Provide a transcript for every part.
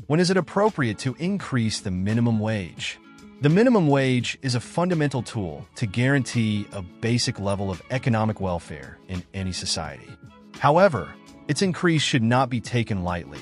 When is it appropriate to increase the minimum wage? The minimum wage is a fundamental tool to guarantee a basic level of economic welfare in any society. However, its increase should not be taken lightly,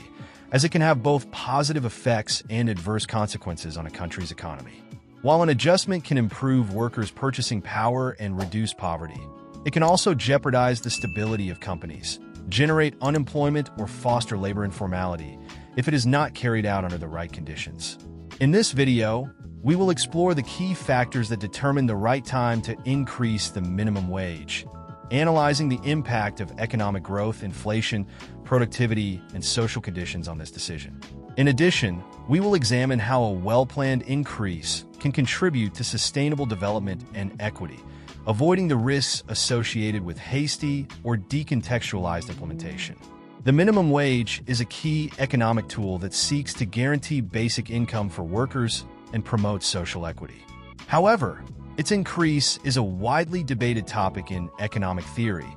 as it can have both positive effects and adverse consequences on a country's economy. While an adjustment can improve workers' purchasing power and reduce poverty, it can also jeopardize the stability of companies, generate unemployment, or foster labor informality if it is not carried out under the right conditions. In this video, we will explore the key factors that determine the right time to increase the minimum wage, analyzing the impact of economic growth, inflation, productivity, and social conditions on this decision. In addition, we will examine how a well-planned increase can contribute to sustainable development and equity, avoiding the risks associated with hasty or decontextualized implementation. The minimum wage is a key economic tool that seeks to guarantee basic income for workers and promote social equity. However, its increase is a widely debated topic in economic theory,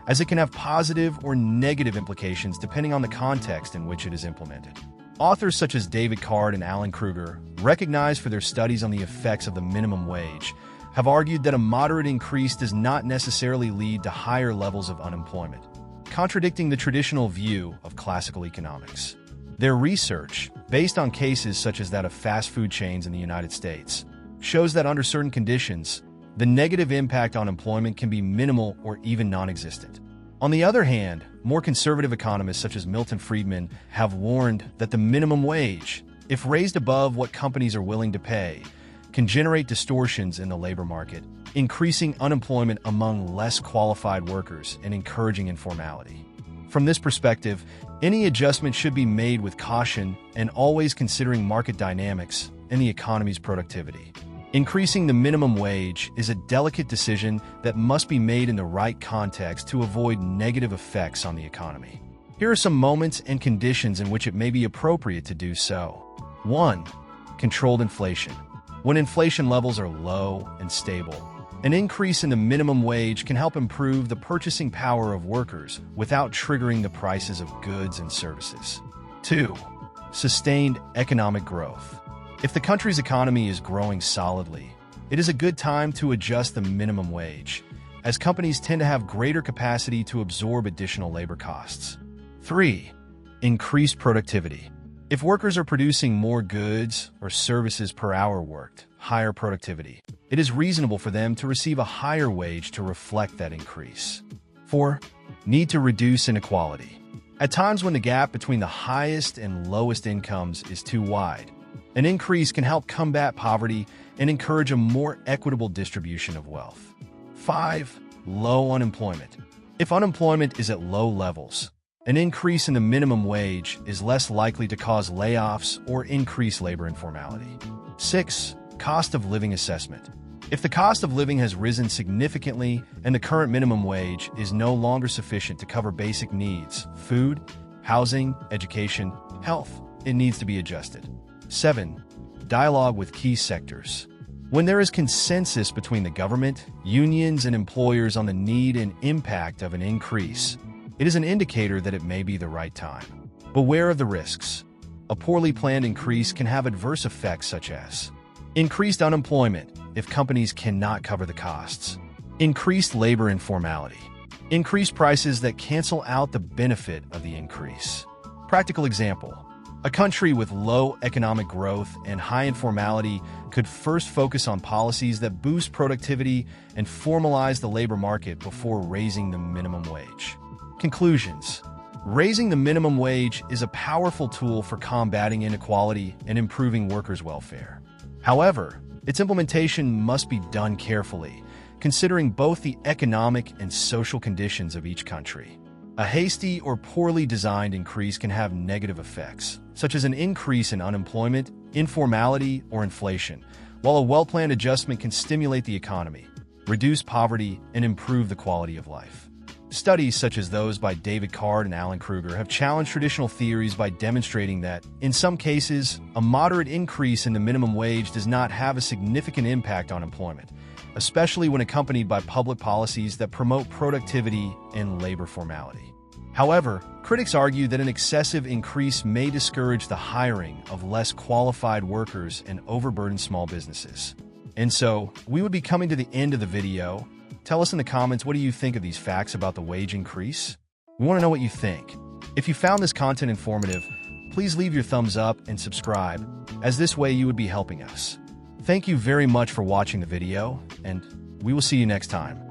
as it can have positive or negative implications depending on the context in which it is implemented. Authors such as David Card and Alan Kruger, recognized for their studies on the effects of the minimum wage, have argued that a moderate increase does not necessarily lead to higher levels of unemployment, contradicting the traditional view of classical economics. Their research, based on cases such as that of fast food chains in the United States, shows that under certain conditions, the negative impact on employment can be minimal or even non-existent. On the other hand, more conservative economists such as Milton Friedman have warned that the minimum wage, if raised above what companies are willing to pay, can generate distortions in the labor market, increasing unemployment among less qualified workers and encouraging informality. From this perspective, any adjustment should be made with caution and always considering market dynamics and the economy's productivity. Increasing the minimum wage is a delicate decision that must be made in the right context to avoid negative effects on the economy. Here are some moments and conditions in which it may be appropriate to do so. 1. Controlled inflation. When inflation levels are low and stable, an increase in the minimum wage can help improve the purchasing power of workers without triggering the prices of goods and services. 2. Sustained economic growth. If the country's economy is growing solidly, it is a good time to adjust the minimum wage, as companies tend to have greater capacity to absorb additional labor costs. 3. Increased productivity. If workers are producing more goods or services per hour worked, higher productivity, it is reasonable for them to receive a higher wage to reflect that increase. 4. Need to reduce inequality. At times when the gap between the highest and lowest incomes is too wide, an increase can help combat poverty and encourage a more equitable distribution of wealth. 5. Low unemployment. If unemployment is at low levels, an increase in the minimum wage is less likely to cause layoffs or increase labor informality. 6. Cost of living assessment. If the cost of living has risen significantly and the current minimum wage is no longer sufficient to cover basic needs, food, housing, education, health, it needs to be adjusted. 7. Dialogue with key sectors. When there is consensus between the government, unions, and employers on the need and impact of an increase, it is an indicator that it may be the right time. Beware of the risks. A poorly planned increase can have adverse effects such as increased unemployment if companies cannot cover the costs, increased labor informality, increased prices that cancel out the benefit of the increase. Practical example. A country with low economic growth and high informality could first focus on policies that boost productivity and formalize the labor market before raising the minimum wage. Conclusions. Raising the minimum wage is a powerful tool for combating inequality and improving workers' welfare. However, its implementation must be done carefully, considering both the economic and social conditions of each country. A hasty or poorly designed increase can have negative effects, such as an increase in unemployment, informality, or inflation, while a well-planned adjustment can stimulate the economy, reduce poverty, and improve the quality of life. Studies such as those by David Card and Alan Kruger have challenged traditional theories by demonstrating that, in some cases, a moderate increase in the minimum wage does not have a significant impact on employment, especially when accompanied by public policies that promote productivity and labor formality. However, critics argue that an excessive increase may discourage the hiring of less qualified workers and overburden small businesses. And so, we would be coming to the end of the video. Tell us in the comments, what do you think of these facts about the wage increase? We want to know what you think. If you found this content informative, please leave your thumbs up and subscribe, as this way you would be helping us. Thank you very much for watching the video, and we will see you next time.